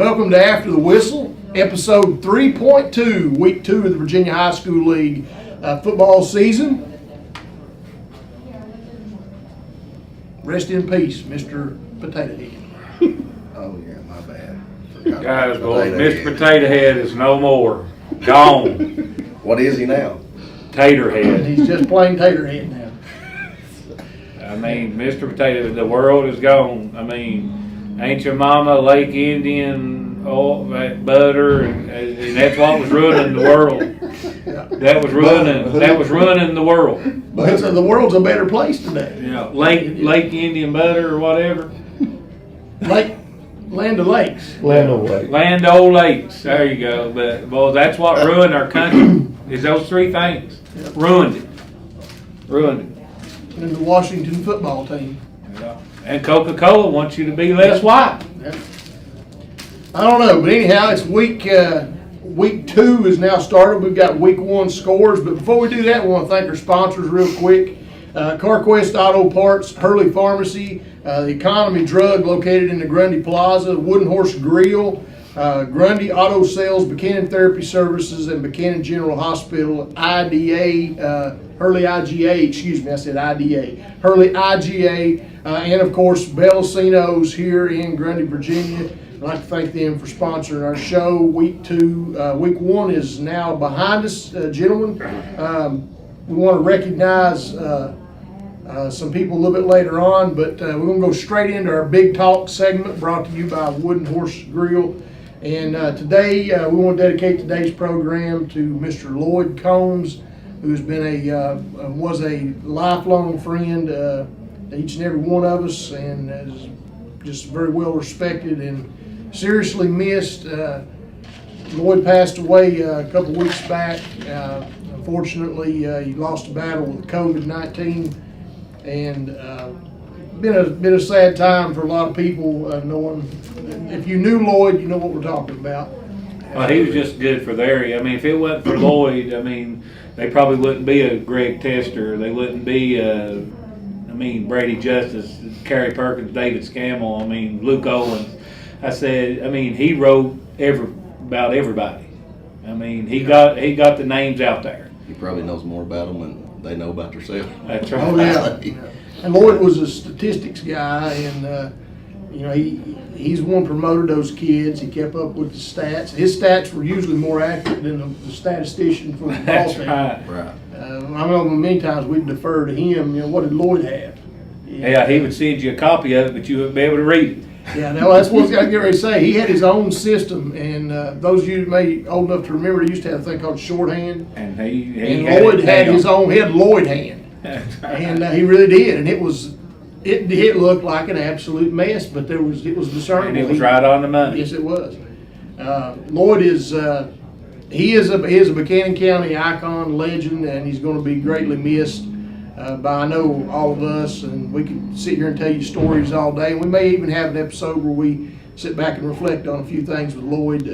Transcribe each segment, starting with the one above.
Welcome to After the Whistle, episode 3.2, week 2 of the Virginia High School League football season. Rest in peace, Mr. Potato Head. Oh yeah, my bad. Guys, boy, Mr. Potato Head is no more. Gone. What is he now? Tater Head. He's just plain Tater Head now. I mean, Mr. Potato, the world is gone. I mean, ain't your mama Lake Indian oil, butter, and that's what was ruining the world. That was ruining the world. But the world's a better place today. Yeah, Lake Indian butter or whatever. Land of lakes. Land of Lakes. Land Old Lakes. There you go. But well, that's what ruined our country. Is those three things. Ruined it. And the Washington football team. Yeah. And Coca-Cola wants you to be less white. I don't know, but anyhow, it's week 2 is now started. We've got week 1 scores, but before we do that, we want to thank our sponsors real quick. CarQuest Auto Parts, Hurley Pharmacy, the Economy Drug located in the Grundy Plaza, Wooden Horse Grill, Grundy Auto Sales, Buchanan Therapy Services, and Buchanan General Hospital, IDA, Hurley IGA, excuse me, I said IDA, Hurley IGA, and of course Bellacino's here in Grundy, Virginia. I'd like to thank them for sponsoring our show. Week 1 is now behind us, gentlemen. We want to recognize some people a little bit later on, but we're going to go straight into our Big Talk segment brought to you by Wooden Horse Grill. And today we want to dedicate today's program to Mr. Lloyd Combs, who's been was a lifelong friend to each and every one of us, and is just very well respected and seriously missed. Lloyd passed away a couple weeks back. Unfortunately, he lost a battle with COVID-19, and been a sad time for a lot of people. Knowing, if you knew Lloyd, you know what we're talking about. Well, he was just good for the area. I mean, if it wasn't for Lloyd, I mean, they probably wouldn't be a Greg Tester. They wouldn't be, Brady Justice, Kerry Perkins, David Scammell. I mean, Luke Owens. He wrote about everybody. I mean, he got the names out there. He probably knows more about them than they know about themselves. That's right. Oh yeah. And Lloyd was a statistics guy, and he's the one who promoted those kids. He kept up with the stats. His stats were usually more accurate than the statistician for the ball team. Right. I know many times we'd defer to him. What did Lloyd have? Yeah, he would send you a copy of it, but you wouldn't be able to read it. Yeah, now that's what I was going to get ready to say. He had his own system, and those of you who may be old enough to remember, he used to have a thing called shorthand. And he Lloyd had his own. He had Lloyd hand. And he really did, and it looked like an absolute mess, but it was discernible. And it was right on the money. Yes, it was. Lloyd is he is a Buchanan County icon, legend, and he's going to be greatly missed by, I know, all of us. And we could sit here and tell you stories all day. And we may even have an episode where we sit back and reflect on a few things with Lloyd.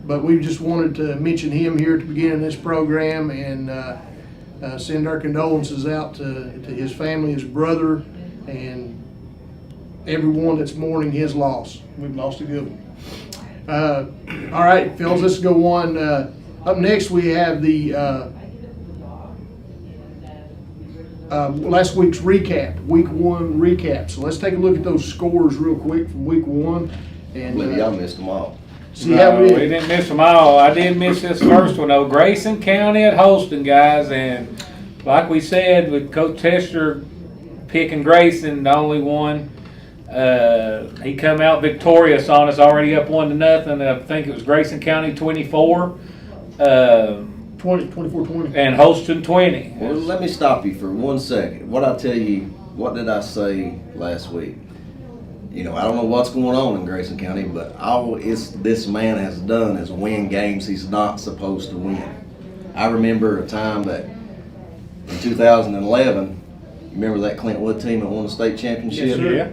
But we just wanted to mention him here at the beginning of this program, and send our condolences out to his family, his brother, and everyone that's mourning his loss. We've lost a good one. All right, fellas, let's go on. Up next, we have the last week's recap, week 1 recap. So let's take a look at those scores real quick from week 1. And Maybe I missed them all. See how we didn't miss them all. I did miss this first one though. Grayson County at Holston, guys, and like we said, with Coach Tester picking Grayson, the only one, he come out victorious on us, already up 1-0. I think it was Grayson County 24, 24-20, and Holston 20. Well, let me stop you for 1 second. What did I say last week? I don't know what's going on in Grayson County, but all this man has done is win games he's not supposed to win. I remember a time that in 2011, you remember that Clintwood team that won the state championship? Yes, sir. Yeah.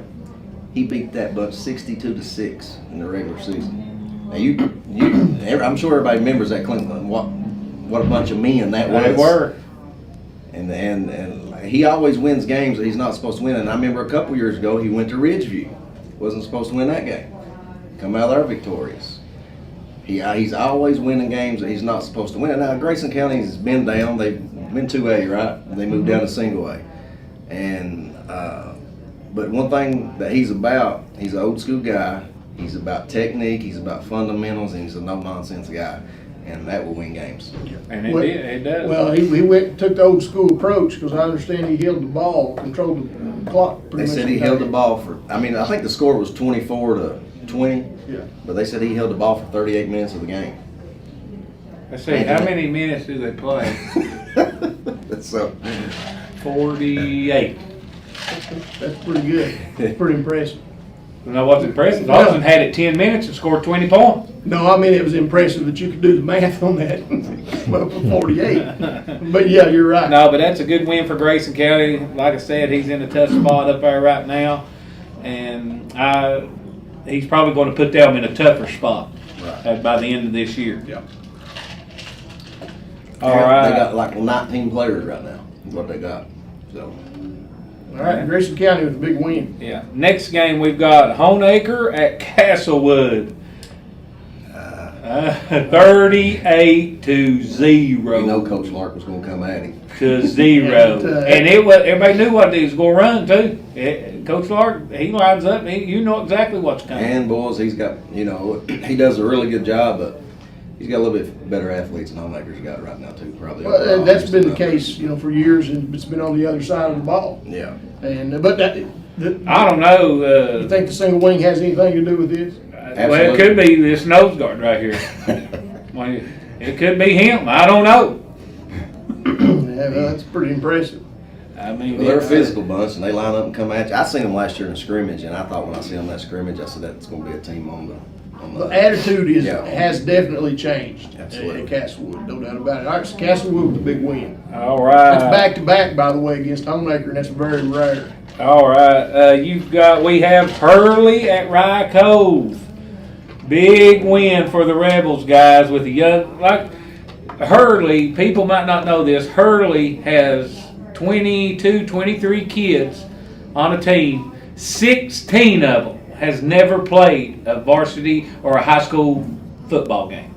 He beat that bunch 62-6 in the regular season. Now I'm sure everybody remembers that Clintwood. What a bunch of men that was. They were. And he always wins games that he's not supposed to win. And I remember a couple years ago he went to Ridgeview. Wasn't supposed to win that game. come out there victorious. He's always winning games that he's not supposed to win. Now, Grayson County has been down. They've been 2A, right? They moved down to single A. And, but one thing that he's an old school guy. He's about technique, he's about fundamentals, and he's a no-nonsense guy. And that will win games. And it does. Well, he went and took the old school approach because I understand he held the ball, controlled the clock They pretty much. said he held the ball for, I think the score was 24-20. Yeah. But they said he held the ball for 38 minutes of the game. Let's see, how many minutes do they play? So 48. That's pretty good. That's pretty impressive. You know what's impressive? Austin had it 10 minutes and scored 20 points. No, I mean, it was impressive that you could do the math on that. Well, for 48. But yeah, you're right. No, but that's a good win for Grayson County. Like I said, he's in a tough spot up there right now. And he's probably going to put them in a tougher spot by the end of this year. Yeah. All right. They got like 19 players right now, is what they got. So. All right, Grayson County with a big win. Yeah. Next game we've got Honeacre at Castlewood. 38-0. You know Coach Lark was going to come at him. To 0. And everybody knew what he was going to run too. Coach Lark, he lines up, you know exactly what's coming. And boys, he's got, he does a really good job, but he's got a little bit better athletes than Homemaker's got right now too, probably. Well, that's been the case, for years, and it's been on the other side of the ball. Yeah. And but I don't know. You think the single wing has anything to do with this? Well, it could be this nose guard right here. Well, it could be him. I don't know. Yeah, well, that's pretty impressive. I mean, They're a physical bunch, and they line up and come at you. I seen them last year in a scrimmage, and I thought when I see them in that scrimmage, I said that's going to be a team on the. The attitude has definitely changed. Absolutely. At Castlewood, no doubt about it. All right, so Castlewood with a big win. All right. That's back to back, by the way, against Homeacre, and that's very rare. All right. We have Hurley at Rye Cove. Big win for the Rebels, guys, with a young, Hurley, people might not know this, Hurley has 22, 23 kids on a team. 16 of them has never played a varsity or a high school football game.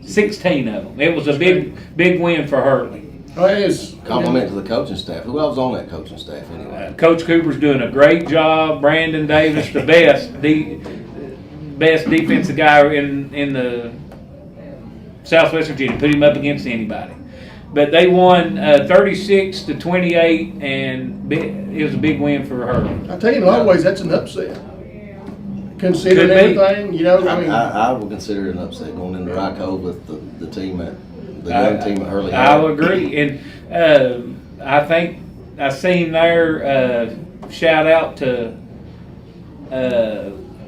16 of them. It was a big win for Hurley. Compliment to the coaching staff. Who else was on that coaching staff anyway? Coach Cooper's doing a great job. Brandon Davis, the best defensive guy in the Southwest Virginia. Put him up against anybody. But they won 36-28, and it was a big win for Hurley. I tell you, in a lot of ways, that's an upset. Considering everything, I would consider it an upset going into Rye Cove with the team at the young team at Hurley. I'll agree, and I think I seen their shout out to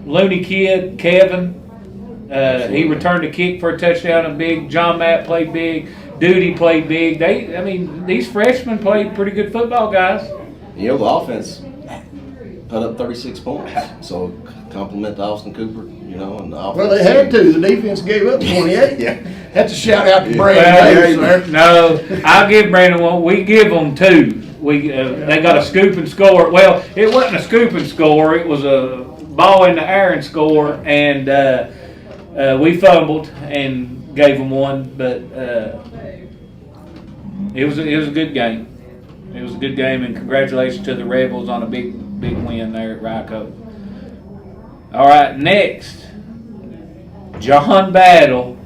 Looney Kid Kevin. He returned a kick for a touchdown. And big John Matt played big. Duty played big. These freshmen played pretty good football, guys. The offense put up 36 points. So compliment to Austin Cooper, and the offense. Well, they had to. The defense gave up 28. Yeah. That's a shout out to Brandon Davis. No, I'll give Brandon one. We give them 2. They got a scoop and score. Well, it wasn't a scoop and score. It was a ball in the air and score, and we fumbled and gave them 1. But it was a good game. It was a good game, and congratulations to the Rebels on a big win there at Rye Cove. All right, next, John Battle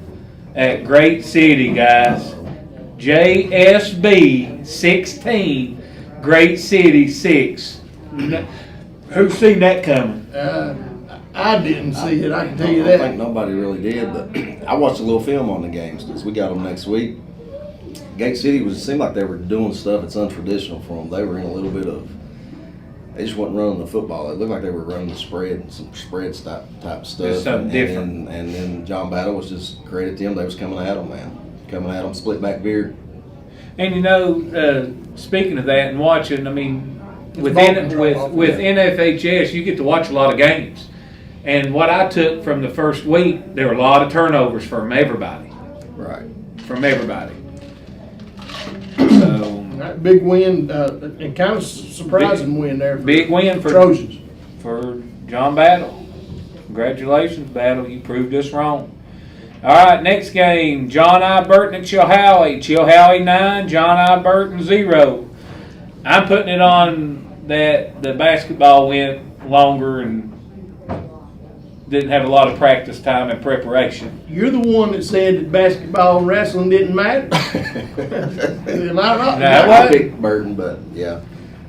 at Great City, guys. JSB 16, Great City 6. Who's seen that coming? I didn't see it, I can tell you I that. think nobody really did, but I watched a little film on the games because we got them next week. Gate City seemed like they were doing stuff that's untraditional for them. They were in a little bit of, they just wasn't running the football. It looked like they were running the spread, some spread type stuff. It's something different. And then John Battle was just credit to them. They was coming at them, man. Coming at them, split back beard. And speaking of that and watching, with NFHS, you get to watch a lot of games. And what I took from the first week, there were a lot of turnovers from everybody. Right. From everybody. So Big win, and kind of surprising win there. Big win for Trojans. For John Battle. Congratulations, Battle. You proved us wrong. All right, next game. John I. Burton at Chilhowie. Chilhowie 9, John I. Burton 0. I'm putting it on that the basketball went longer and didn't have a lot of practice time and preparation. You're the one that said that basketball and wrestling didn't matter. Am I right? No. I picked Burton, but yeah.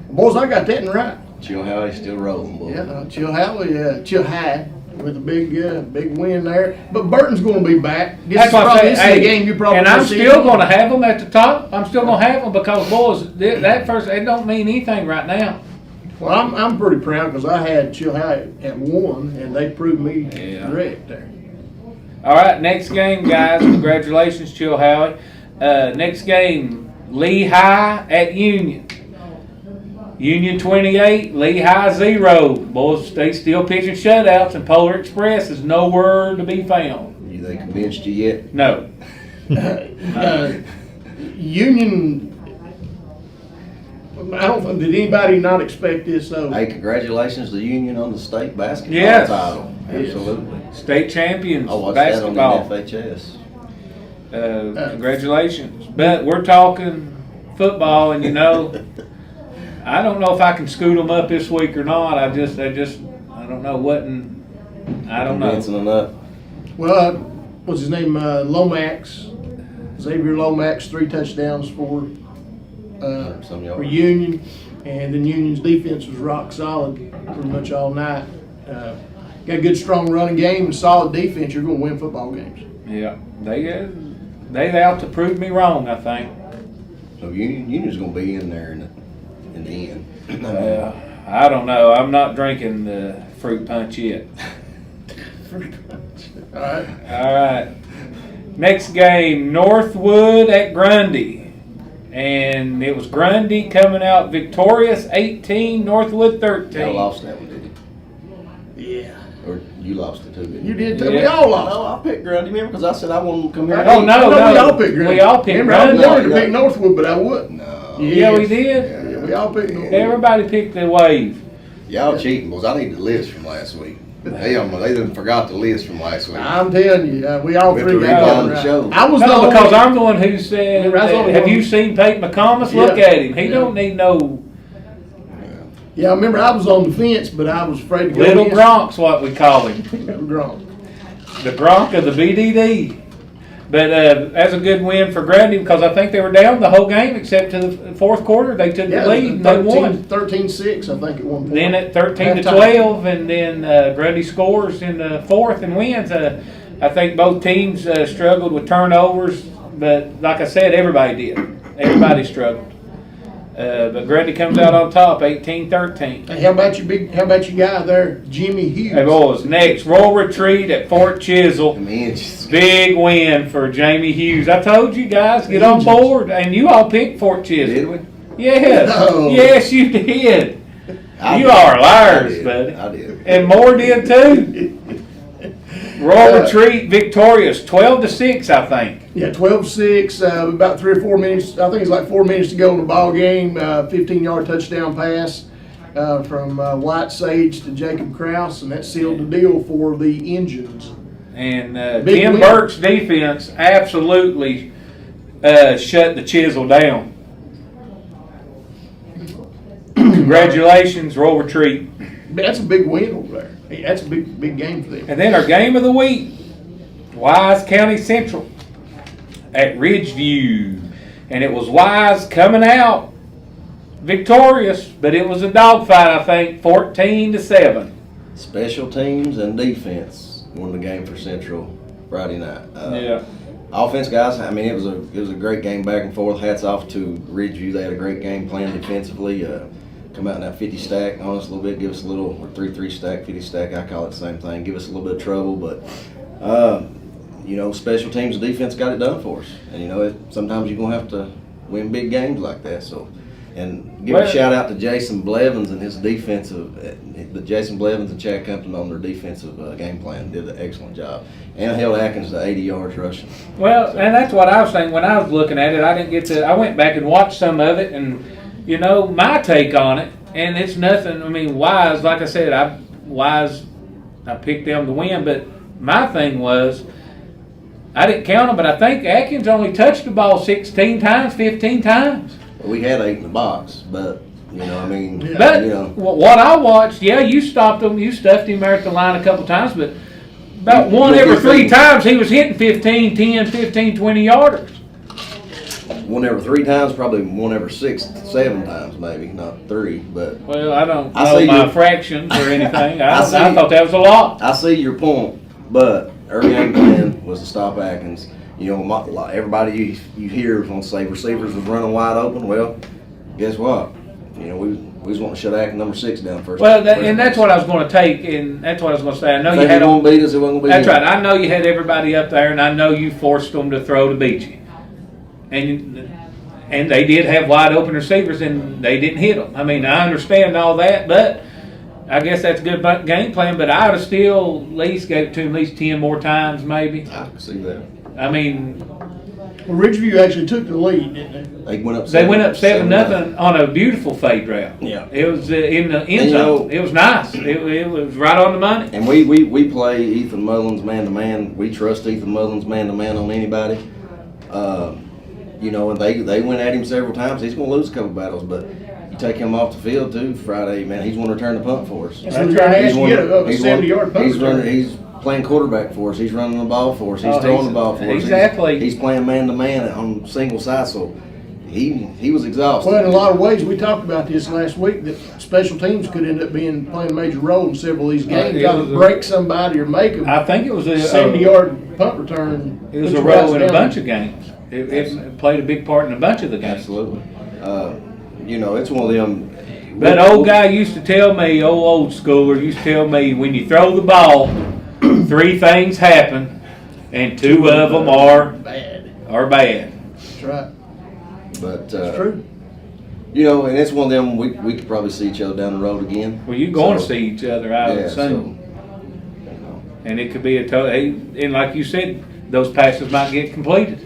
Boys, I got that in right. Chilhowie's still rolling, boy. Yeah, Chilhowie with a big win there. But Burton's going to be back. This is the game you probably and I'm see. still going to have them at the top. I'm still going to have them because, boys, that first, it don't mean anything right now. Well, I'm pretty proud because I had Chilhowie at 1, and they proved me correct there. All right, next game, guys. Congratulations, Chilhowie. Next game, Lehigh at Union. Union 28, Lehigh 0. Boys, they still pitching shutouts, and Polar Express is nowhere to be found. They convinced you yet? No. Union. I don't think, did anybody not expect this though? Hey, congratulations to Union on the state basketball Yes. title. Absolutely. State champions, I watched basketball. that on the FHS. Congratulations. But we're talking football, and I don't know if I can scoot them up this week or not. I don't know what, I don't know. Convincing enough. Well, what's his name? Lomax, Xavier Lomax, 3 touchdowns for Union, and then Union's defense was rock solid pretty much all night. Got a good, strong running game and solid defense. You're going to win football games. Yeah, they out to prove me wrong, I think. So Union's going to be in there in the end. I don't know. I'm not drinking the fruit punch yet. All right. All right. Next game, Northwood at Grundy. And it was Grundy coming out victorious, 18, Northwood 13. Y'all lost that one, didn't you? Yeah. Or you lost it too, didn't you? You did too. Yeah. We all lost. No, I picked Grundy. Remember, because I said I wanted to come here. Oh, no. We all picked Grundy. We all picked Remember, Grundy. I wanted to pick Northwood, but I wouldn't. No. Yeah, we did. Yeah, we all picked Northwood. Everybody picked the wave. Y'all cheating, boys. I need the list from last week. They done forgot the list from last week. I'm telling you, we all We have three to got rewind it the right. show. I was No, the because only- I'm the one who said, Yeah, I was the only have one. you seen Peyton McComas? Look Yeah. at him. He don't need no Yeah, I remember I was on the fence, but I was afraid to go little against Gronk's what we call him. Gronk. The Gronk of the BDD. But that's a good win for Grundy because I think they were down the whole game except to the fourth quarter. They took Yeah, the lead and they won. 13-6, I think, at one point. Then at 13 to Halftime. 12, and then Grundy scores in the fourth and wins. I think both teams struggled with turnovers, but like I said, everybody did. Everybody struggled. But Grundy comes out on top, 18-13. Hey, how about your guy there, Jimmy Hughes? Hey boys, next Royal Retreat at Fort Chisel. Inches. Big win for Jamie Hughes. I told you guys, get on Inches. board, and you all picked Fort Chisel. Did we? Yes, No. yes, you did. I You did. are liars, I did. buddy. I did. And Moore did too. Royal Retreat victorious, 12-6, I think. Yeah, 12-6, about 3 or 4 minutes. I think it's like 4 minutes to go in the ball game. 15-yard touchdown pass from White Sage to Jacob Krause, and that sealed the deal for the Engines. And Big Tim win. Burke's defense absolutely shut the Chisel down. Congratulations, Royal Retreat. That's a big win over there. Hey, that's a big game for them. And then our game of the week, Wise County Central at Ridgeview. And it was Wise coming out victorious, but it was a dogfight, I think, 14-7. Special teams and defense won the game for Central Friday night. Yeah. Offense, guys. I mean, it was a great game back and forth. Hats off to Ridgeview. They had a great game playing defensively. Come out in that 50 stack on us a little bit. Give us a little 3-3 stack, 50 stack. I call it the same thing. Give us a little bit of trouble, but special teams and defense got it done for us. And sometimes you're gonna have to win big games like that. So, and give a shout out to Jason Blevins and his Jason Blevins and Chad Compton on their defensive game plan did an excellent job. And held Atkins to 80 yards rushing. Well, and that's what I was saying when I was looking at it. I went back and watched some of it, and my take on it, and it's nothing. I mean, Wise, like I said, Wise I picked them to win. But my thing was, I didn't count them, but I think Atkins only touched the ball 16 times, 15 times. We had 8 in the box, but you know, I mean, But you know, what I watched, yeah, you stopped him, you stuffed him there at the line a couple times, but about You- one you'll every get 3 things. times he was hitting 15, 10, 15, 20 yarders. one every 3 times, probably one every 6, 7 times, maybe not 3. But Well, I don't I know see my you. fractions or anything. I see. I thought that was a lot. I see your point. But our game plan was to stop Atkins. You know, everybody you hear is going to say receivers was running wide open. Well, guess what? You know, we was wanting to shut Atkins number 6 down first. Well, and that's what I was going to take, and that's what I was going to say. I know If you they had won't beat us, it wasn't going to be That's them. right. I know you had everybody up there, and I know you forced them to throw to beat you. And they did have wide open receivers, and they didn't hit them. I mean, I understand all that, but I guess that's a good game plan. But I would have still at least gave it to them at least 10 more times, maybe. I can see that. I mean, Well, Ridgeview actually took the lead, didn't They went up. they went up 7-0 on a beautiful fade route. Yeah. It was in the And end you zone. know- It was nice. It was right on the money. And we play Ethan Mullins man to man. We trust Ethan Mullins man to man on anybody. You know, and they went at him several times. He's going to lose a couple battles, but you take him off the field too Friday, man. He's going to return the punt for us. they? So we're trying to ask you to get a He's 70-yard punt He's return. running. He's playing quarterback for us. He's running the ball for us. He's Oh, throwing he's- the ball for us. exactly. He's playing man to man on single side. So he was exhausted. Well, in a lot of ways, we talked about this last week, that special teams could end up playing a major role in several of these games. it Got to was a- break somebody or make I a think it was a 70-yard punt return. It was Put a your guys role in a down. bunch of games. It played a big part in a bunch of the games. Absolutely. You know, it's one of them. That old guy used to tell me, old schooler used to tell me, when you throw the ball, 3 things happen, and 2 of them are Bad. bad. That's right. But It's true. you know, and it's one of them. We could probably see each other down the road again. Well, you're going to So, see each other out Yeah, soon, so, you know. and it could be a total. And like you said, those passes might get completed.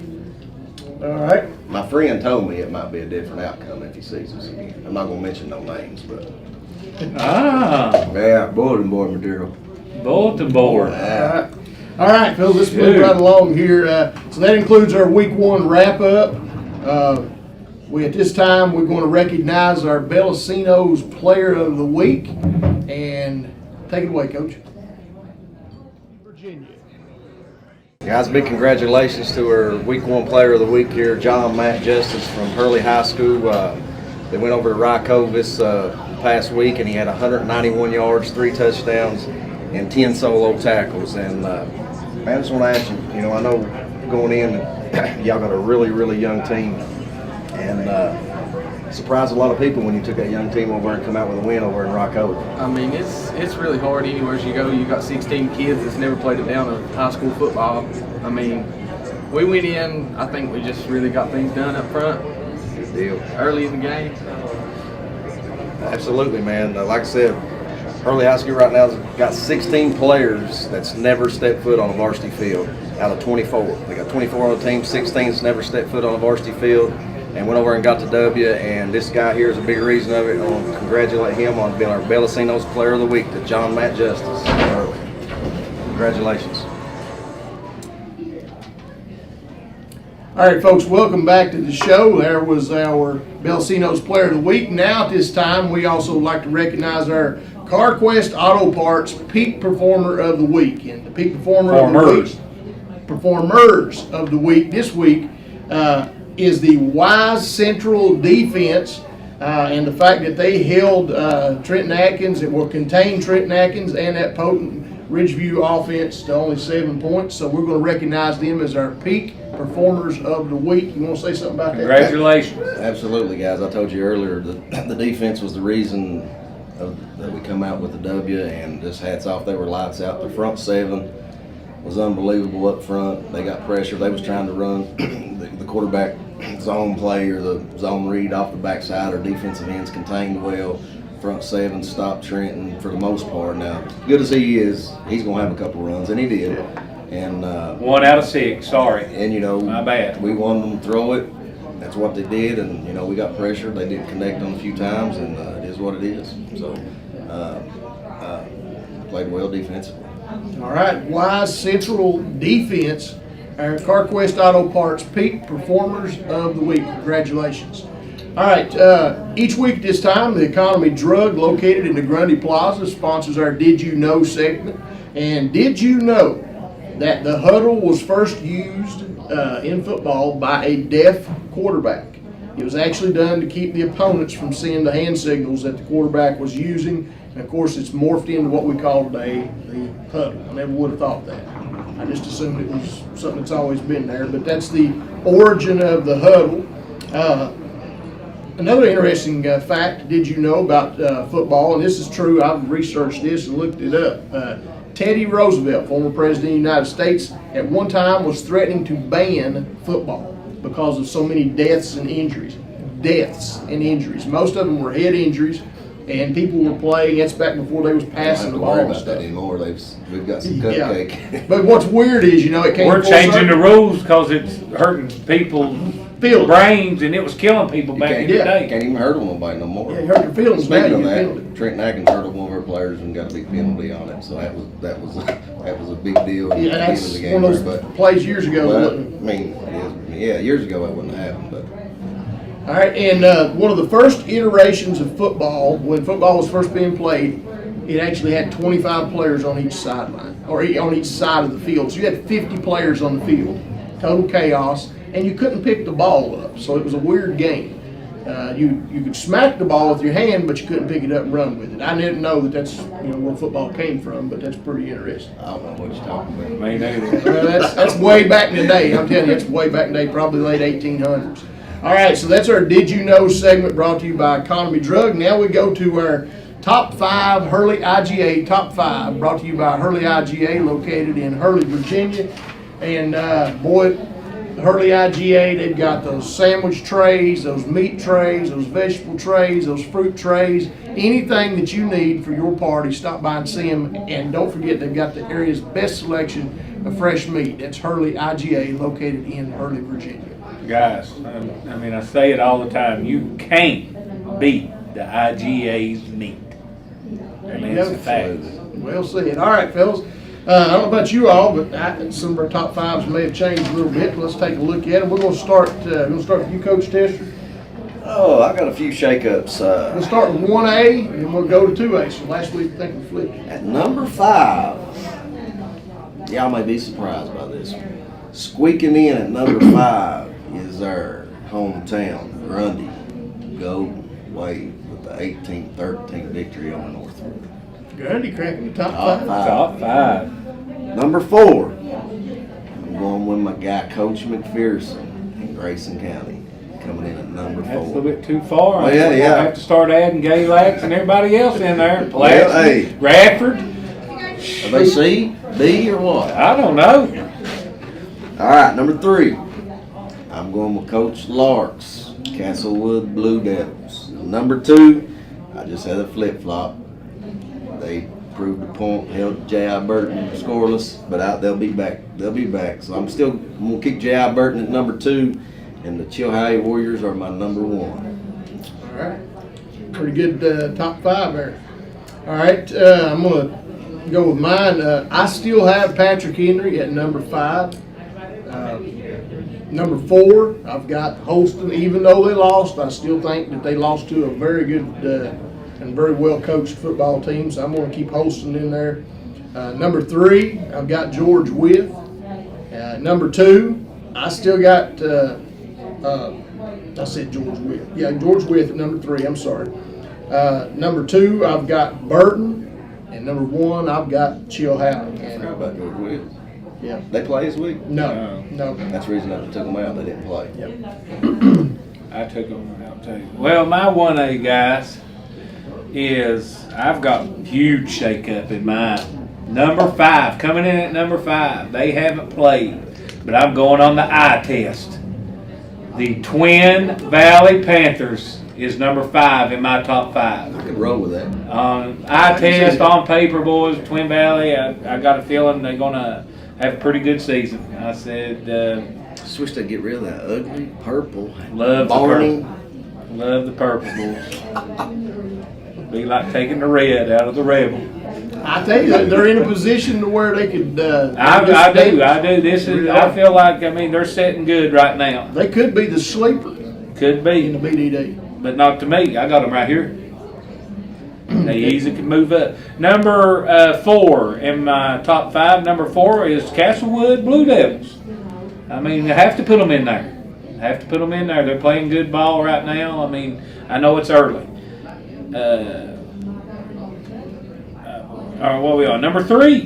All right. My friend told me it might be a different outcome if he sees us again. I'm not gonna mention no names, but Ah, yeah, bulletin board material. bulletin board. Yeah. All right, Phil, let's move Good. right along here. So that includes our week 1 wrap-up. At this time, we're going to recognize our Bellacino's Player of the Week. And take it away, Coach. Virginia. Guys, big congratulations to our week 1 player of the week here, John Matt Justice from Hurley High School. They went over to Rycove this past week, and he had 191 yards, 3 touchdowns, and 10 solo tackles. And man, I just want to ask you, you know, I know going in, y'all got a really, really young team, and surprised a lot of people when you took that young team over and come out with a win over in Rycove. I mean, it's really hard anywhere you go. You got 16 kids that's never played a down of high school football. I mean, we went in, I think we just really got things done up front Good deal. early in the game. Absolutely, man. Like I said, Hurley High School right now has got 16 players that's never stepped foot on a varsity field out of 24. They got 24 on the team, 16 that's never stepped foot on a varsity field, and went over and got the W. And this guy here is a big reason of it. I want to congratulate him on being our Bellacino's Player of the Week, to John Matt Justice. Congratulations. All right, folks, welcome back to the show. There was our Bellacino's Player of the Week. Now, at this time, we also like to recognize our CarQuest Auto Parts Peak Performer of the Week. And the Peak Performers of the Week this week is the Wise Central Defense, and the fact that they held Trenton Atkins, it will contain Trenton Atkins and that potent Ridgeview offense to only 7 points. So we're going to recognize them as our Peak Performers of the Week. You want to say something about that? Congratulations. Absolutely, guys. I told you earlier that the defense was the reason that we come out with the W, and just hats off. They were lights out. The front 7 was unbelievable up front. They got pressure. They was trying to run the quarterback zone play or the zone read off the backside. Our defensive ends contained well. Front 7 stopped Trenton for the most part. Now, good as he is, he's going to have a couple runs, and he did. And 1 out of 6. Sorry. and you know, My bad. we wanted them to throw it. That's what they did, and you know, we got pressure. They didn't connect on a few times, and it is what it is. So, played well defensively. All right, Wise Central Defense, our CarQuest Auto Parts Peak Performers of the Week. Congratulations. All right, each week at this time, the Economy Drug, located in the Grundy Plaza, sponsors our Did You Know segment. And did you know that the huddle was first used in football by a deaf quarterback? It was actually done to keep the opponents from seeing the hand signals that the quarterback was using. And of course, it's morphed into what we call today the huddle. I never would have thought that. I just assumed it was something that's always been there. But that's the origin of the huddle. Another interesting fact, did you know about football, and this is true, I've researched this and looked it up. Teddy Roosevelt, former president of the United States, at one time was threatening to ban football because of so many deaths and injuries. Most of them were head injuries, and people were playing. That's back before they was passing the ball and about stuff. that anymore. We've got some cupcake. Yeah. But what's weird is, it came. We're changing the rules because it's hurting people's brains, and it was killing people back in the day. Can't even hurt nobody no more. Yeah, you hurt your feelings now. Speaking You of feel that, it. Trenton Atkins hurt one of our players and got a big penalty on it. So that was a big deal. Yeah, at the end that's of the game one of those plays years ago. But, wasn't it? years ago that wouldn't have happened. But All right, and one of the first iterations of football, when football was first being played, it actually had 25 players on each sideline, or on each side of the field. So you had 50 players on the field, total chaos, and you couldn't pick the ball up. So it was a weird game. You could smack the ball with your hand, but you couldn't pick it up and run with it. I didn't know that that's where football came from, but that's pretty interesting. I don't know what you're talking about. Me neither. Well, that's way back in the day. I'm telling you, that's way back in the day, probably late 1800s. All right, so that's our Did You Know segment brought to you by Economy Drug. Now we go to our Top 5 Hurley IGA Top 5, brought to you by Hurley IGA, located in Hurley, Virginia. And boy, Hurley IGA, they've got those sandwich trays, those meat trays, those vegetable trays, those fruit trays, anything that you need for your party, stop by and see them. And don't forget, they've got the area's best selection of fresh meat. That's Hurley IGA, located in Hurley, Virginia. Guys, I say it all the time. You can't beat the IGA's meat. It's a fact. Well said. All right, fellas. I don't know about you all, but some of our top fives may have changed a little bit. Let's take a look at them. We're going to start. With you, Coach Tester. Oh, I got a few shakeups. We'll start with 1A, and then we'll go to 2A. So last week, I think we flipped. At number 5, y'all may be surprised by this one. Squeaking in at number 5 is our hometown, Grundy Golden Wave, with the 18-13 victory on Northwood. Grundy cracking the top 5. Top 5. Number 4, I'm going with my guy, Coach McPherson in Grayson County, coming in at number 4. That's a little bit too far. Oh, yeah. I have to start adding Galax and everybody else in there. Well, hey. Radford. Are they C, B, or what? I don't know. All right, number 3, I'm going with Coach Larks, Castlewood Blue Devils. Number 2, I just had a flip-flop. They proved a point, held J.I. Burton scoreless, but they'll be back. So I'm going to keep J.I. Burton at number 2, and the Chilhowie Warriors are my number 1. All right. Pretty good top 5 there. All right, I'm going to go with mine. I still have Patrick Henry at number 5. Number 4, I've got Holston. Even though they lost, I still think that they lost to a very good and very well coached football team. So I'm going to keep Holston in there. Number 3, I've got George Wythe. Number 2, I still got. I said George Wythe. Yeah, George Wythe at number 3. I'm sorry. Number 2, I've got Burton, and number 1, I've got Chilhowie. I forgot about George Wythe. Yeah. They play this week? No. That's the reason I took them out. They didn't play. Yep. I took them out too. Well, my 1A, guys, is I've got huge shakeup in mine. Number 5, coming in at number 5. They haven't played, but I'm going on the eye test. The Twin Valley Panthers is number 5 in my top 5. I could roll with that. Eye test on paper, boys. Twin Valley. I got a feeling they're gonna have a pretty good season. I said. Just wish they'd get rid of that ugly purple. Love Barney. the purple. Love the purple, boys. Be like taking the red out of the rebel. I tell you, they're in a position to where they could. I do. I feel like, I mean, they're sitting good right now. They could be the sleeper Could in be, the BDD. but not to me. I got them right here. They easily can move up. Number 4 in my top 5. Number 4 is Castlewood Blue Devils. I mean, you have to put them in there. Have to put them in there. They're playing good ball right now. I mean, I know it's early. All right, what are we on? Number 3.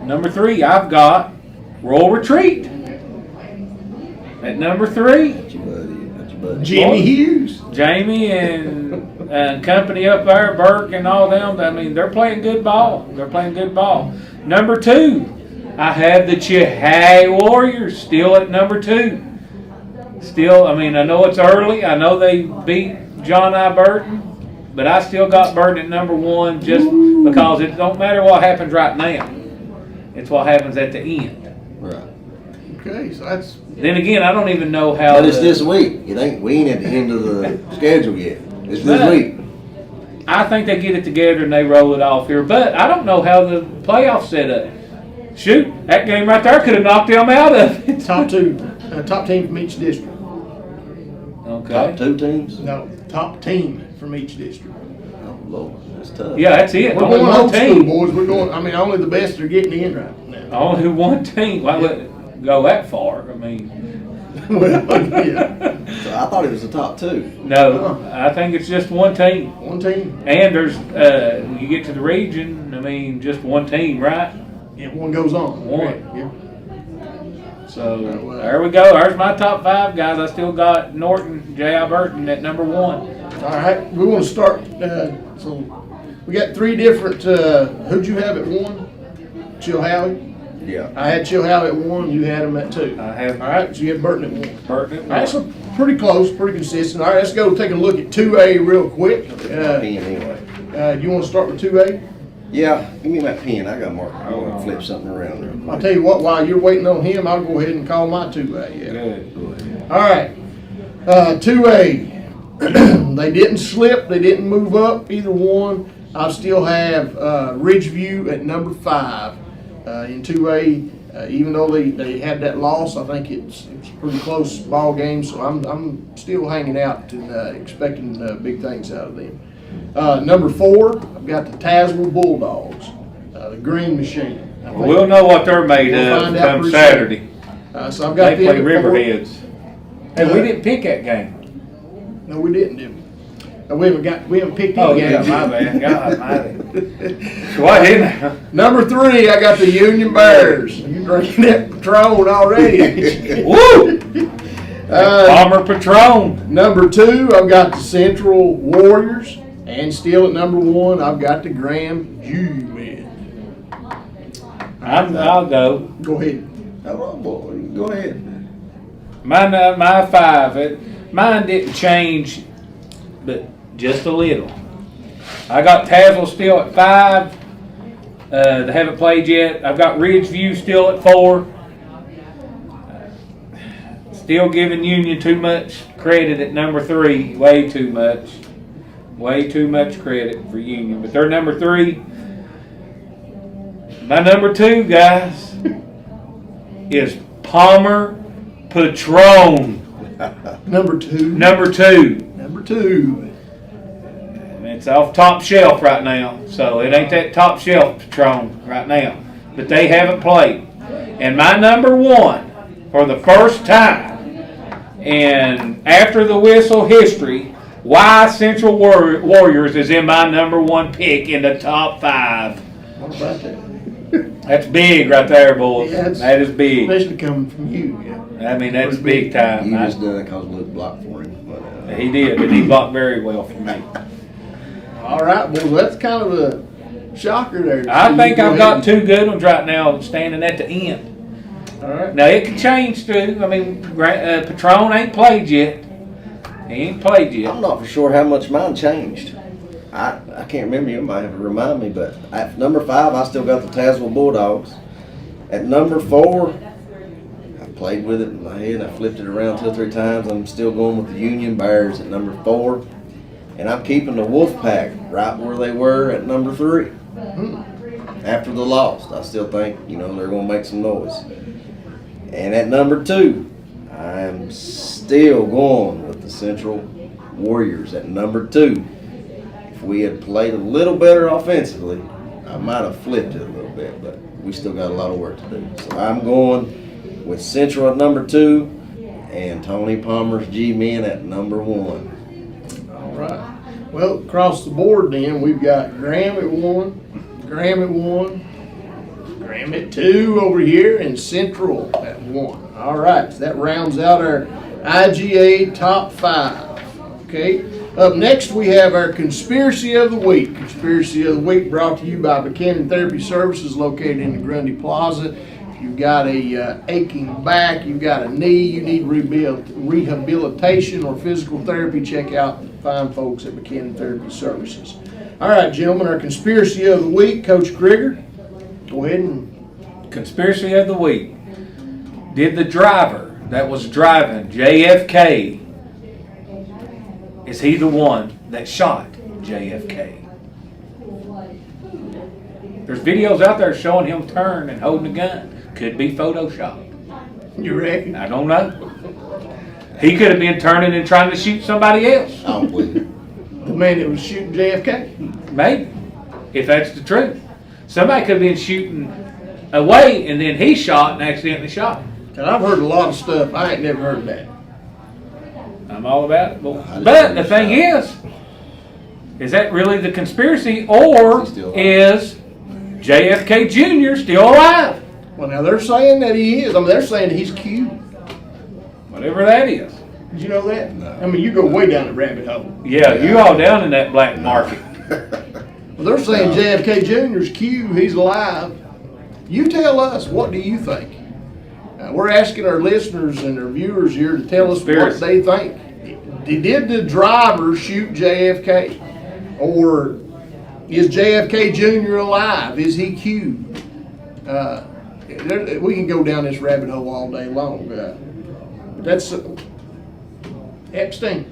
Number 3, I've got Royal Retreat. At number 3, That's your buddy. Jimmy Hughes. Jamie and company up there, Burke and all them. I mean, they're playing good ball. They're playing good ball. Number 2, I have the Chihai Warriors still at number 2. Still, I mean, I know it's early. I know they beat John I. Burton, but I still got Burton at number 1 just because it don't matter what happens right now. It's what happens at the end. Right. Okay, so that's. Then again, I don't even know how. But it's this week. We ain't at the end of the schedule yet. It's this week. I think they get it together and they roll it off here. But I don't know how the playoffs set up. Shoot, that game right there could have knocked them out of it. Top team from each district. Okay. Top 2 teams? No, top team from each district. Oh, Lord. That's tough. Yeah, that's it. We're Only going one old school, team. boys. We're going. I mean, only the best are getting in right now. Only one team. Why let it go that far? I mean, Well, yeah, So I thought it was the top 2. no. I think it's just one team. one team. And there's, you get to the region, I mean, just one team, right? Yeah, one goes on. One. Yeah. So there we go. There's my top 5 guys. I still got Norton, J.I. Burton at number 1. All right, we want to start. So we got 3 different. Who'd you have at 1? Chilhowie. Yeah. I had Chilhowie at 1. You had him at 2. I have All right, so you had Burton at 1. Burton at All right, 1. so pretty close, pretty consistent. All right, let's go take a look at 2A real quick. Anyway. You want to start with 2A? Yeah, give me my pen. I got mark. I want to flip something around real quick. I'll tell you what, while you're waiting on him, I'll go ahead and call my 2A. Yeah. Good. Go ahead. All right, 2A. They didn't slip. They didn't move up, either one. I still have Ridgeview at number 5 in 2A. Even though they had that loss, I think it's a pretty close ball game. So I'm still hanging out and expecting big things out of them. Number 4, I've got the Tazewell Bulldogs, the Green Machine. I think We'll know what they're made We'll of find out come pretty Saturday. So I've got They them play at 4. Riverheads. And we didn't pick that game. No, we didn't, did we? We haven't picked Oh, any yeah, games. my bad. God, mighty. So what didn't I? Number 3, I got the Union Bears. You drinking that Patron already? ain't you? Woo! Palmer Patron. Number 2, I've got the Central Warriors. And still at number 1, I've got the Graham G-Men. I'll go. Go ahead. Oh, boy. Go ahead. My 5. Mine didn't change, but just a little. I got Tazewell still at 5. They haven't played yet. I've got Ridgeview still at 4. Still giving Union too much credit at number 3. Way too much. Way too much credit for Union. But they're number 3. My number 2, guys, is Palmer Patron. Number 2. Number 2. Number 2. And it's off top shelf right now. So it ain't that top shelf Patron right now. But they haven't played. And my number 1, for the first time in after the whistle history, why Central Warriors is in my number 1 pick in the top 5. What about that? That's big right there, boys. Yeah, that is big. Especially coming from you. Yeah. I mean, that's big time. You just done it because Luke blocked for him. But, He did, and he blocked very well for me. All right, well, that's kind of a shocker there. I think Go I've ahead. got 2 good ones right now standing at the end. All right. Now, it can change, too. I mean, Patron ain't played yet. He ain't played yet. I'm not for sure how much mine changed. I can't remember. You might have to remind me. But at number 5, I still got the Tazewell Bulldogs. At number 4, I played with it in my head. I flipped it around 2 or 3 times. I'm still going with the Union Bears at number 4. And I'm keeping the Wolfpack right where they were at number 3. After the loss, I still think, they're going to make some noise. And at number 2, I'm still going with the Central Warriors at number 2. If we had played a little better offensively, I might have flipped it a little bit, but we still got a lot of work to do. So I'm going with Central at number 2 and Tony Palmer's G-Men at number 1. All right. Well, across the board then, we've got Graham at 1, Graham at 1, Graham at 2 over here, and Central at 1. All right. So that rounds out our IGA top 5. Okay. Up next, we have our Conspiracy of the Week. Conspiracy of the Week brought to you by Buchanan Therapy Services located in the Grundy Plaza. If you've got a aching back, you've got a knee, you need rehabilitation or physical therapy, check out the fine folks at Buchanan Therapy Services. All right, gentlemen, our Conspiracy of the Week, Coach Krieger, go ahead and... Conspiracy of the Week. Did the driver that was driving JFK, is he the one that shot JFK? There's videos out there showing him turn and holding a gun. Could be photoshopped. You reckon? I don't know. He could have been turning and trying to shoot somebody else. I don't believe it. The man that was shooting JFK? Maybe, if that's the truth. Somebody could have been shooting away and then he shot and accidentally shot. And I've heard a lot of stuff. I ain't never heard that. I'm all about it. But the thing is that really the conspiracy, or is JFK Jr. still alive? Well, now they're saying that he is. I mean, they're saying that he's cute. Whatever that is. Did you know that? No. I mean, you go way down the rabbit hole. Yeah, you all down in that black market. Well, they're saying JFK Jr.'s cute. He's alive. You tell us, what do you think? We're asking our listeners and our viewers here to tell us what they think. Did the driver shoot JFK? Or is JFK Jr. alive? Is he cute? We can go down this rabbit hole all day long. That's Epstein.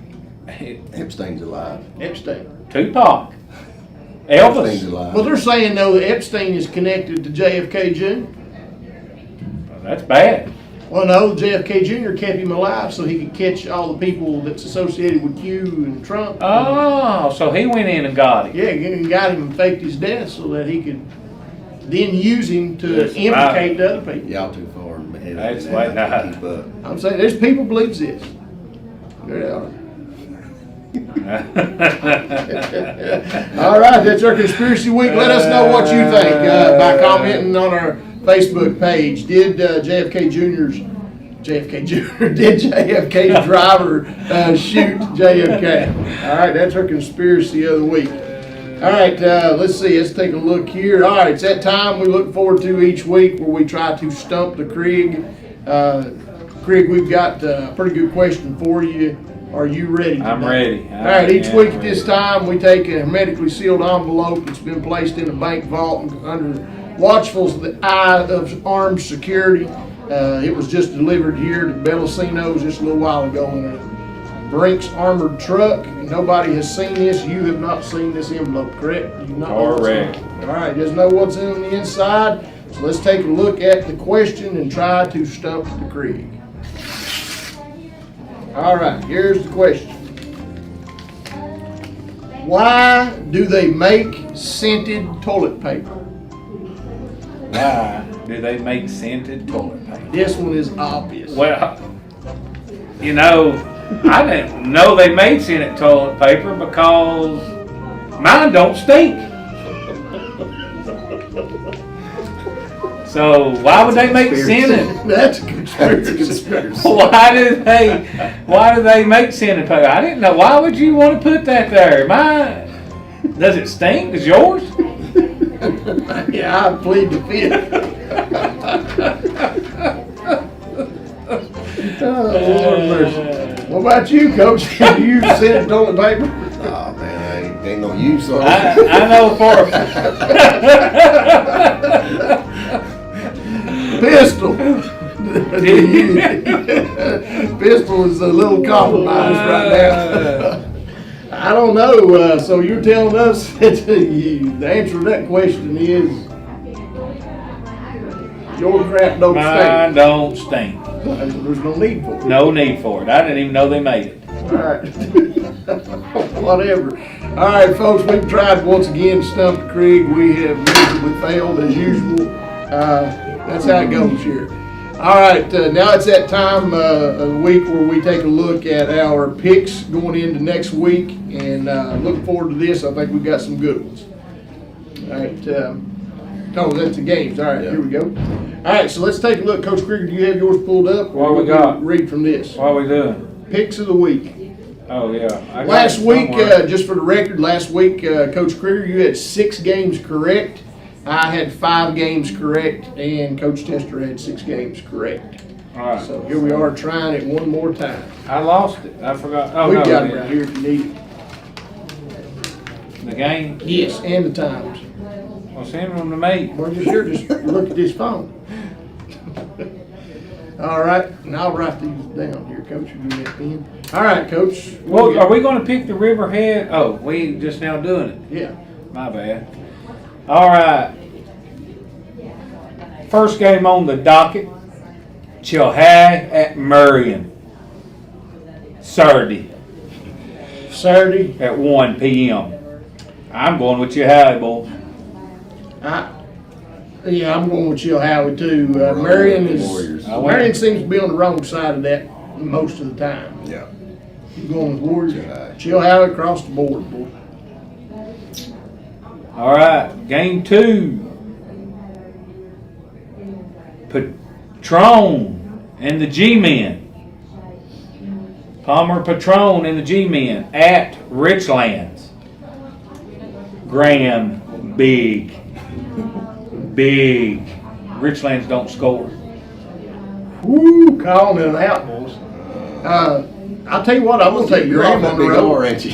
Epstein's alive. Epstein. Tupac. Epstein's Elvis. alive. Well, they're saying, though, that Epstein is connected to JFK Jr. That's bad. Well, no, JFK Jr. kept him alive so he could catch all the people that's associated with Q and Trump. Oh, so he went in and got him. Yeah, and got him and faked his death so that he could then use him to That's implicate the other people. Y'all too far ahead. That's right now. Keep up. I'm saying there's people believes this. There they are. All right, that's our Conspiracy Week. Let us know what you think by commenting on our Facebook page. Did JFK's driver shoot JFK? All right, that's our Conspiracy of the Week. All right, let's see. Let's take a look here. All right, it's that time we look forward to each week where we try to stump the Krieg. Crig, we've got a pretty good question for you. Are you ready today? I'm ready. All right, each week at this time, we take a hermetically sealed envelope that's been placed in a bank vault and under watchful eye of armed security. It was just delivered here to Bellacino's just a little while ago in a Brinks armored truck. Nobody has seen this. You have not seen this envelope, correct? You've not Correct. All right, just know what's in the inside. So let's take a look at the question and try to stump the Krieg. All right, here's the question. Why do they make scented toilet paper? Why do they make scented toilet paper? This one is obvious. Well, you know, I didn't know they made scented toilet paper because mine don't stink. So why would they make scented? That's a conspiracy. Why do they make scented paper? I didn't know. Why would you want to put that there? Mine, does it stink? Does yours? Yeah, I plead the fifth. Oh, Lord mercy. What about you, Coach? Have you scented toilet paper? Oh man, ain't no use on I know for Pistol. Pistol is a little compromised right now. I don't know. So you're telling us that the answer to that question is your crap don't Mine stink. don't stink. There's no need for it. No need for it. I didn't even know they made it. All right. Whatever. All right, folks, we've tried once again to stump the Krieg. We have miserably failed as usual. That's how it goes here. All right, now it's that time of the week where we take a look at our picks going into next week, and looking forward to this. I think we've got some good ones. All right. Oh, that's the games. All right, here we go. All right, so let's take a look. Coach Krieger, do you have yours pulled up? What we We'll got? Read from this. What are we doing? Picks of the week. Oh, yeah. I got Last it week, somewhere. just for the record, last week, Coach Krieger, you had 6 games correct. I had 5 games correct, and Coach Tester had 6 games correct. All right. So here we are trying it one more time. I lost it. I forgot. Oh, We've no, got I it right didn't. here if you need it. The game? Yes, and the times. Well, send them to me. Well, just here, just look at this phone. All right, and I'll write these down here, Coach. You give me that pen. All right, Coach. Well, are we going to pick the Riverhead? Oh, we just now doing it. Yeah. My bad. All right. First game on the docket. Chilhowee at Marion. Saturday Saturday. at 1 p.m. I'm going with Chilhowee, boy. Yeah, I'm going with Chilhowee too. Marion Warriors. Marion seems to be on the wrong side of that most of the time. Yeah. You going with Warriors? Chilhowee. Chilhowee across the board, boy. All right. Game 2. Patron and the G-Men. Palmer Patron and the G-Men at Richlands. Graham, big. Richlands don't score. Woo, calling it out, boys. I'll tell you what, I'm gonna take You're Graham off on that the big road. guard, ain't you?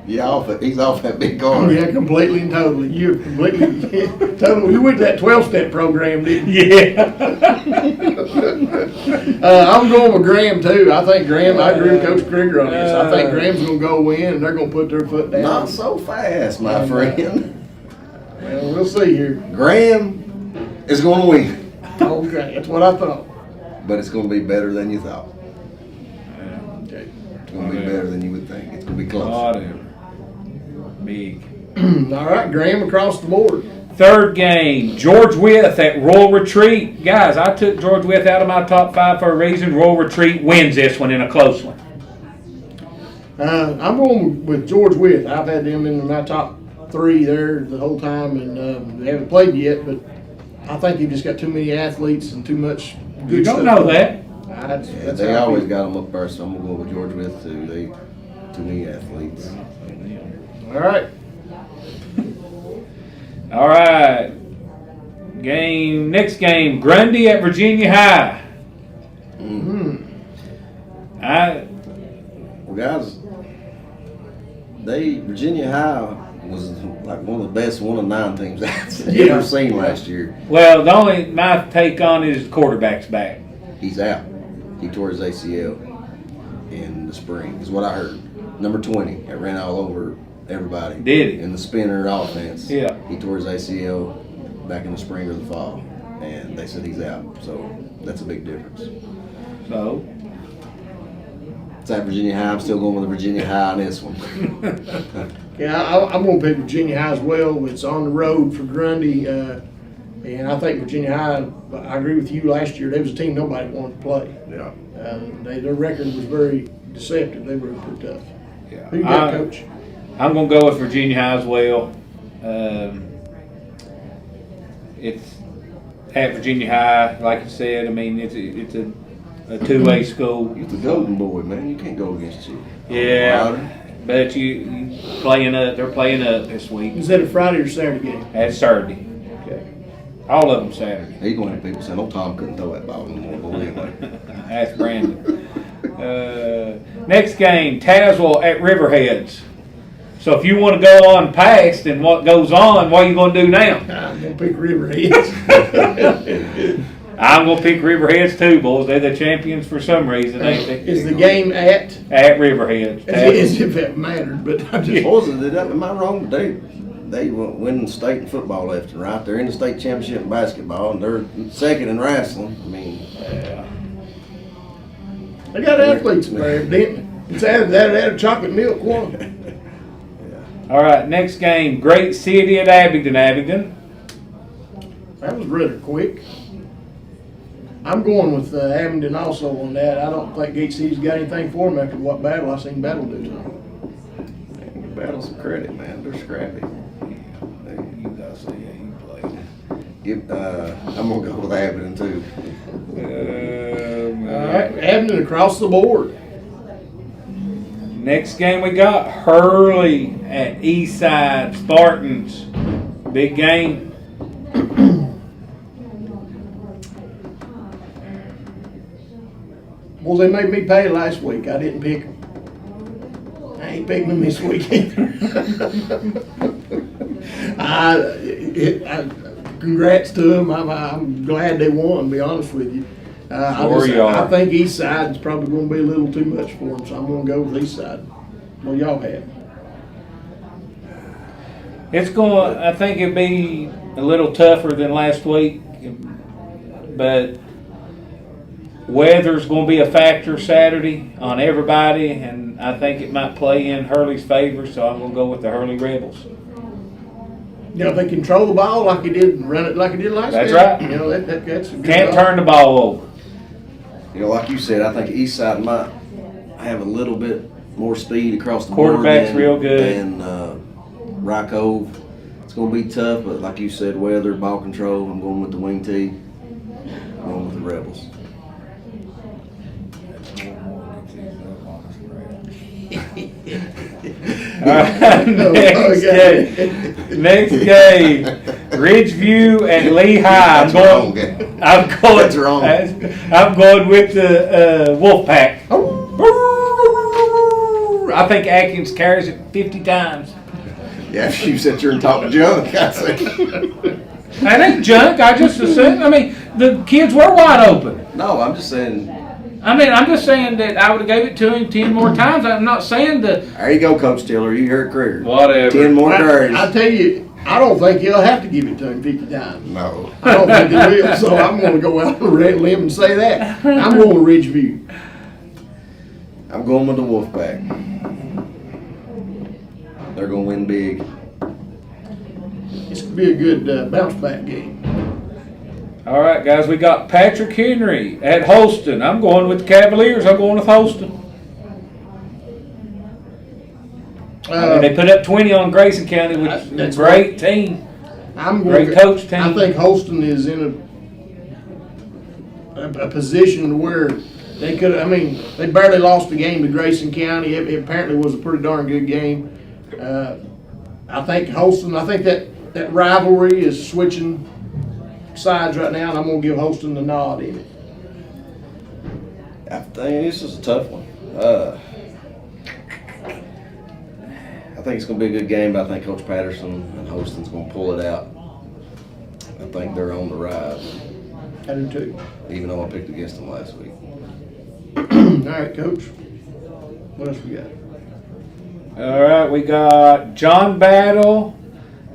He's off that big guard. Yeah, completely and totally. You're completely totally. You went to that 12-step program, didn't you? Yeah. I'm going with Graham too. I think Graham. I agree with Coach Krieger on this. I think Graham's gonna go win, and they're gonna put their foot down. Not so fast, my friend. Well, we'll see here. Graham is going to win, Okay, that's what I thought. but it's going to be better than you thought. Okay. It's going to be better than you would think. It's going to be close. Whatever. Big. All right, Graham across the board. Third game, George Wythe at Royal Retreat. Guys, I took George Wythe out of my top 5 for a reason. Royal Retreat wins this one in a close one. I'm going with George Wythe. I've had them in my top 3 there the whole time, and they haven't played yet. But I think you've just got too many athletes and too much good You stuff. don't know that. That's They how I always feel. got them up first, so I'm going to go with George with too. They too many athletes. All right. All right. Next game, Grundy at Virginia High. Well, guys, Virginia High was like one of the best 1-9 teams I've ever seen last year. Well, my take on it is the quarterback's back. He's out. He tore his ACL in the spring, is what I heard. Number 20, it ran all over everybody. Did he? In the spinner offense. Yeah. He tore his ACL back in the spring or the fall, and they said he's out. So that's a big difference. So, It's at Virginia High. I'm still going with the Virginia High on this one. Yeah, I'm going to pick Virginia High as well. It's on the road for Grundy, and I think Virginia High. I agree with you. Last year, they was a team nobody wanted to play. Yeah. Their record was very deceptive. They were pretty tough. yeah. Who you got, Coach? I'm going to go with Virginia High as well. It's at Virginia High, like you said. I mean, it's a 2-way school. You're the golden boy, man. You can't go against you. Yeah, but you playing up. They're playing up this week. Is that a Friday or Saturday game? That's Saturday. Okay. All of them Saturday. He's going to have people saying, "Oh, Tom couldn't throw that ball anymore." But anyway, Ask Brandon. Next game, Tazewell at Riverheads. So if you want to go on past and what goes on, what are you going to do now? I'm going to pick Riverheads. I'm gonna pick Riverheads too, boys. They're the champions for some reason, ain't they? Is the game at Riverheads. as if it mattered, but I'm just. Boys, am I wrong? They win state in football left and right. They're in the state championship in basketball, and they're second in wrestling. I mean, They got athletes in there, didn't they? It's added chocolate milk one. All right, next game, Great City at Abingdon. That was rather quick. I'm going with Abingdon also on that. I don't think Gate City's got anything for them after what Battle I seen Battle do to them. give Battle some credit, man. They're scrappy. You gotta say, yeah, you played. I'm gonna go with Abingdon too. All right, Abingdon across the board. Next game we got Hurley at Eastside Spartans. Big game. Well, they made me pay last week. I didn't pick them. I ain't picking them this week either. Congrats to them. I'm glad they won, to be honest with you. I think East Side is probably going to be a little too much for them, so I'm going to go with East Side. Well, y'all have. It's going. I think it'll be a little tougher than last week, but weather's going to be a factor Saturday on everybody, and I think it might play in Hurley's favor. So I'm going to go with the Hurley Rebels. You know, if they control the ball like he did, and run it like he did last That's game, right. You know, that's a good Can't ball. turn the ball over. You know, like you said, I think East Side might have a little bit more speed across the board. Quarterback's real good. And Rye Cove, it's going to be tough, but like you said, weather, ball control, I'm going with the wing T. I'm going with the Rebels. All right, next game, Ridgeview and Lehigh. That's wrong, Gary. That's wrong. I'm going with the Wolfpack. I think Atkins carries it 50 times. Yeah, if you sit here and talk junk, I say. That ain't junk. I just assume. I mean, the kids were wide open. No, I'm just saying. I'm just saying that I would have gave it to him 10 more times. I'm not saying that. There you go, Coach Tiller. You heard Crig. Whatever. 10 more carries. I tell you, I don't think he'll have to give it to him 50 times. No. I don't think he will, so I'm going to go out on a red limb and say that. I'm going with Ridgeview. I'm going with the Wolfpack. They're going to win big. It's going to be a good bounce back game. All right, guys, we got Patrick Henry at Holston. I'm going with the Cavaliers. I'm going with Holston. They put up 20 on Grayson County, which is a that's great team. Great coach team. I think Holston is in a position where they could. I mean, they barely lost the game to Grayson County. It apparently was a pretty darn good game. I think Holston. I think that rivalry is switching sides right now, and I'm going to give Holston the nod in it. I think this is a tough one. I think it's going to be a good game, but I think Coach Patterson and Holston's going to pull it out. I think they're on the rise, I do too. even though I picked against them last week. All right, Coach. What else we got? All right, we got John Battle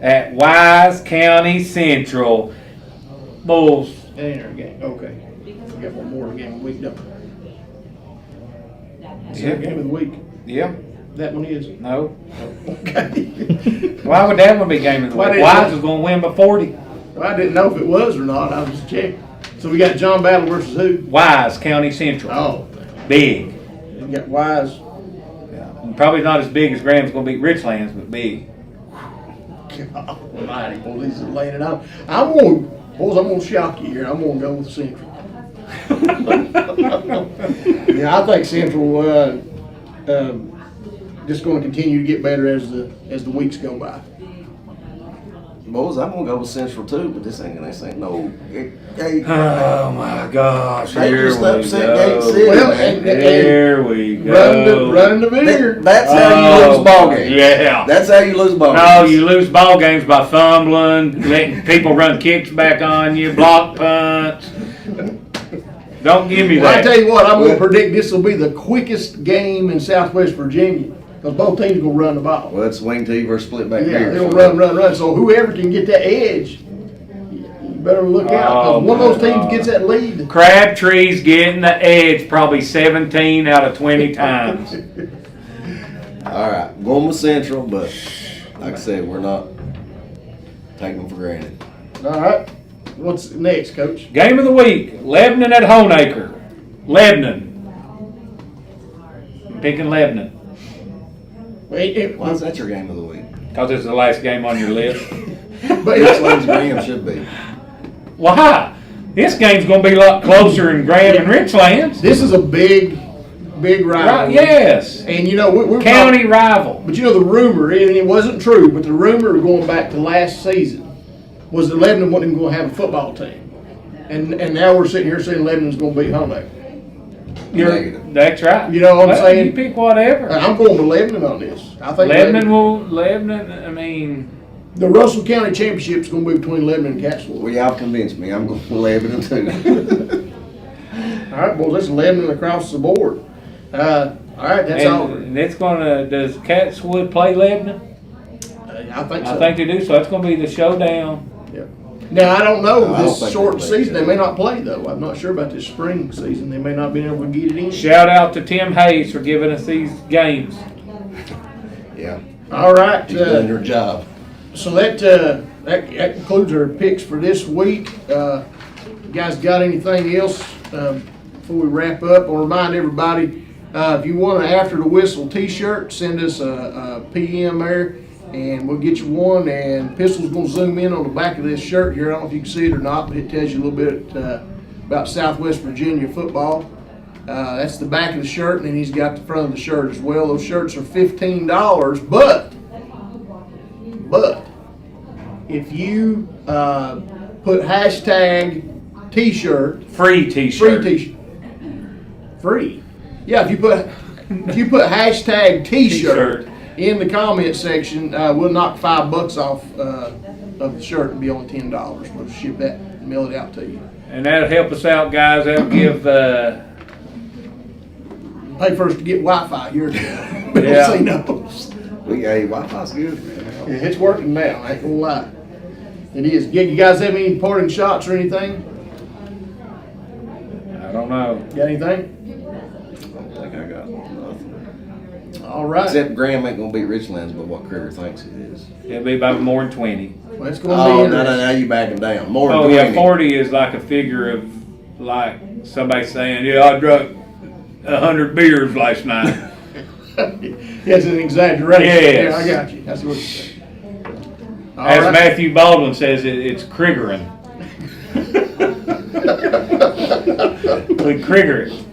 at Wise County Central. Bulls. That ain't our game. Okay. We got one more game of the week, don't we? It's our game of the week. Yeah. That one is. No. Okay. Why would that one be game of the week? Wise is going to win by 40. Well, I didn't know if it was or not. I was just checking. So we got John Battle versus who? Wise County Central. Oh. Big. We got Wise. Yeah. Probably not as big as Graham's going to beat Richlands, but big. God almighty. Boy, this is laying it out. I'm going to shock you here. I'm going to go with Central. Yeah, I think Central just going to continue to get better as the weeks go by. Boys, I'm going to go with Central too, but this ain't no. Oh my gosh! They Here just we upset go. Gate City. Well, Here we go. Running the beer. That's how you lose ball games. Yeah. That's how you lose ball games. No, you lose ball games by fumbling, letting people run kicks back on you, block punts. Don't give me Well, I that. tell you what, I'm gonna predict this will be the quickest game in Southwest Virginia, because both teams gonna run the ball. Well, it's wing T versus split back Yeah, here. they'll run. So whoever can get that edge, you better look out, Oh, because one of those my teams God. gets that lead. Crabtree's getting the edge probably 17 out of 20 times. All right, going with Central, but like I said, we're not taking them for granted. All right, what's next, Coach? Game of the week, Lebanon at Honaker. Lebanon. I'm picking Lebanon Why is that your game of the week? because it's the last game on your list. But Richlands Graham should be. Why? This game's going to be a lot closer than Graham and Richlands. this is a big Right, rivalry. yes. And you know, we're County rival. But you know the rumor, and it wasn't true, but the rumor going back to last season was that Lebanon wasn't even going to have a football team. And now we're sitting here saying Lebanon's going to beat Honaker. Negative. That's right. You know what I'm Well, saying? You pick whatever. I'm going with Lebanon on this. I think Lebanon, I mean, the Russell County Championship's going to be between Lebanon and Castlewood. Well, y'all convinced me. I'm going with Lebanon too. All right, well, this is Lebanon across the board. All right, that's all. and it's gonna. Does Catswood play Lebanon? I think so. I think they do. So that's gonna be the showdown. Yeah. Now, I don't know No, I don't this think short they play season. They too. may not play, though. I'm not sure about this spring season. They may not be able to get it in. Shout out to Tim Hayes for giving us these games. Yeah, All right. he's done your job. So that concludes our picks for this week. You guys got anything else before we wrap up? I'll remind everybody, if you want an After the Whistle t-shirt, send us a PM there and we'll get you one. And Pistol's going to zoom in on the back of this shirt here. I don't know if you can see it or not, but it tells you a little bit about Southwest Virginia football. That's the back of the shirt, and then he's got the front of the shirt as well. Those shirts are $15, but if you put hashtag t-shirt, Free T-shirt. free t-shirt, free. Yeah, if you put hashtag t-shirt in the comment section, we'll knock $5 off of the shirt and be only $10. We'll ship that and mail it out to you. And that'll help us out, guys. That'll give. Pay first to get Wi-Fi here. Yeah. Say no. Hey, Wi-Fi's good. Yeah, it's working now. I ain't gonna lie. It is. You guys have any parting shots or anything? I don't know. Got anything? I don't think I got nothing. All right. Except Graham ain't gonna beat Richlands, but what Krieger thinks it is. It'll be about more than 20. Well, it's gonna be Oh, no, interesting. now you backing down. More than Oh yeah, 20. 40 is like a figure of like somebody saying, "Yeah, I drank 100 beers last night." It's an exaggeration. Yes. Yeah, I got you. That's what you're saying. All As right. Matthew Baldwin says, it's Kriggerin'. We Krigger it.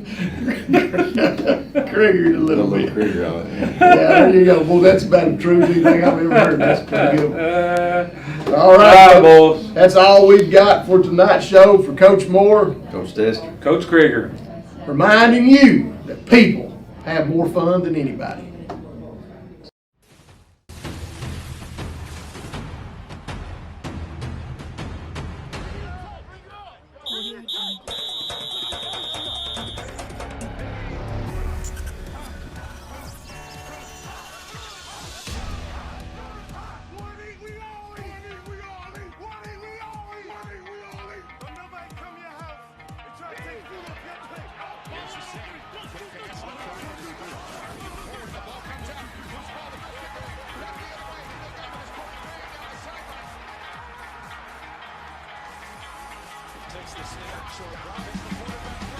Krieger a little Little bit. Krieger on it. Yeah, there you go. Well, that's about the truth anything I've ever heard. That's pretty good. All All right, right, boys. that's all we've got for tonight's show. For Coach Moore, Coach Tester. Coach Krigger. reminding you that people have more fun than anybody. Takes the snap, short drop, hits the quarterback.